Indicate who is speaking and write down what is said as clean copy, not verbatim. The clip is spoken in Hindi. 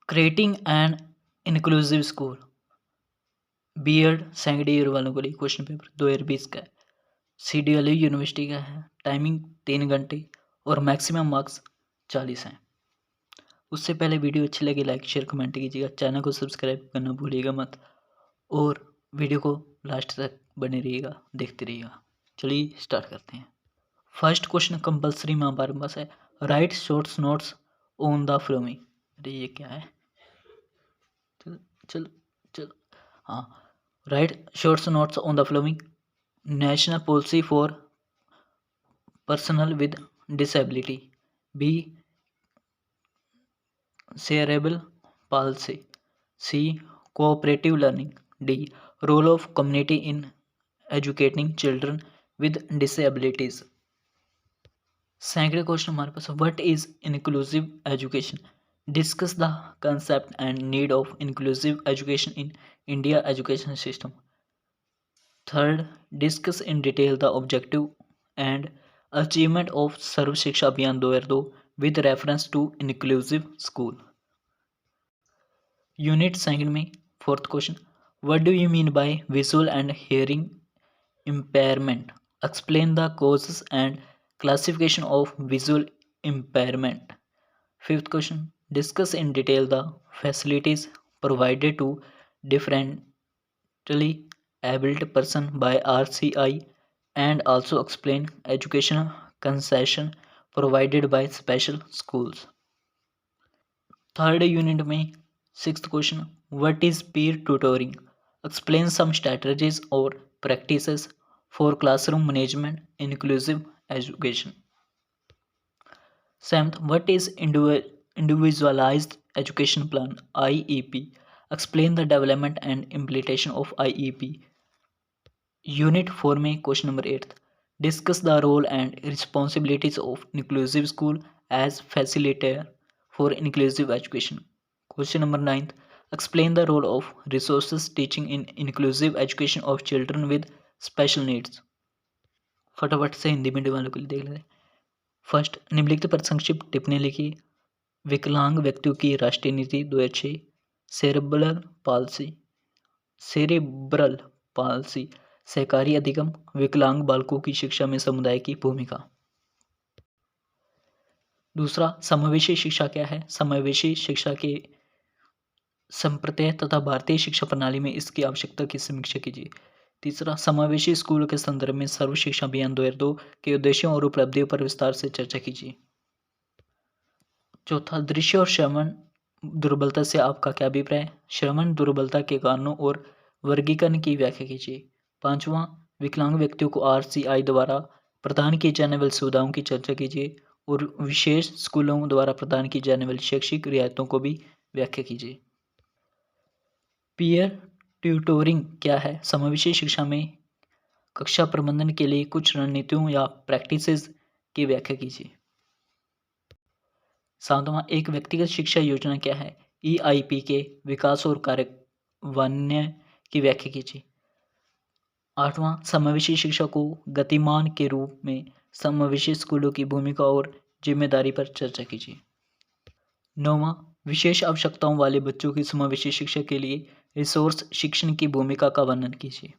Speaker 1: Creating an inclusive school BEd second year वालों के लिए क्वेश्चन पेपर 2020 का है। CDLU यूनिवर्सिटी का है। टाइमिंग 3 घंटे और मैक्सिमम मार्क्स 40 हैं। उससे पहले वीडियो अच्छी लगी लाइक शेयर कमेंट कीजिएगा, चैनल को सब्सक्राइब करना भूलिएगा मत और वीडियो को लास्ट तक बने रहिएगा, देखते रहिएगा। चलिए स्टार्ट करते हैं। फर्स्ट क्वेश्चन कंपलसरी में हमारे पास है, write shorts notes on the following. अरे ये क्या है, चलो चलो चलो हाँ, write shorts notes on the following national policy for personal with disability, B cerebral palsy, C cooperative learning, D role of community in educating children with disabilities। Second question हमारे पास, what is inclusive education, discuss the concept and need of inclusive education in India education system. Third, discuss in detail the objective and achievement of Sarva Shiksha Abhiyan 2002 with reference to inclusive school. Unit second में fourth question, what do you mean by visual and hearing impairment, explain the causes and classification of visual impairment. Fifth question, discuss in detail the facilities provided to differently abled person by RCI and also explain educational concession provided by special schools। Third unit में sixth question, what is peer tutoring, explain some strategies और practices for classroom management inclusive education. Seventh, what is individualised education plan IEP, explain the development and implementation of IEP। Unit 4 में question number 8, discuss the role and responsibilities of inclusive school as facilitator for inclusive education. Question number 9, explain the role of resources teaching in inclusive education of children with special needs. फटाफट से हिंदी मीडियम वालों के लिए देख लेते हैं। फर्स्ट, निम्नलिखित पर संक्षिप्त टिप्पणी लिखी। विकलांग व्यक्तियों की राष्ट्रीय नीति 2006, सेरेब्रल पाल्सी सहकारी अधिगम, विकलांग बालकों की शिक्षा में समुदाय की भूमिका। दूसरा, समावेशी शिक्षा क्या है, समावेशी शिक्षा के संप्रदाय तथा भारतीय शिक्षा प्रणाली में इसकी आवश्यकता की समीक्षा कीजिए। तीसरा, समावेशी स्कूल के संदर्भ में सर्व शिक्षा अभियान 2002 के उद्देश्यों और उपलब्धियों पर विस्तार से चर्चा कीजिए। चौथा, दृश्य और श्रवण दुर्बलता से आपका क्या अभिप्राय है, श्रवण दुर्बलता के कारणों और वर्गीकरण की व्याख्या कीजिए। पांचवा, विकलांग व्यक्तियों को RCI द्वारा प्रदान की जाने वाली सुविधाओं की चर्चा कीजिए और विशेष स्कूलों द्वारा प्रदान की जाने वाली शैक्षिक रियायतों को भी व्याख्या कीजिए। पीयर ट्यूटोरिंग क्या है, समावेशी शिक्षा में कक्षा प्रबंधन के लिए कुछ रणनीतियों या प्रैक्टिसेस की व्याख्या कीजिए। सातवां, एक व्यक्तिगत शिक्षा योजना क्या है, EIP के विकास और कार्यान्वयन की व्याख्या कीजिए। आठवां, समावेशी शिक्षा को गतिमान के रूप में समावेशी स्कूलों की भूमिका और जिम्मेदारी पर चर्चा कीजिए। नौवां, विशेष आवश्यकताओं वाले बच्चों की समावेशी शिक्षा के लिए रिसोर्स शिक्षण की भूमिका का वर्णन कीजिए।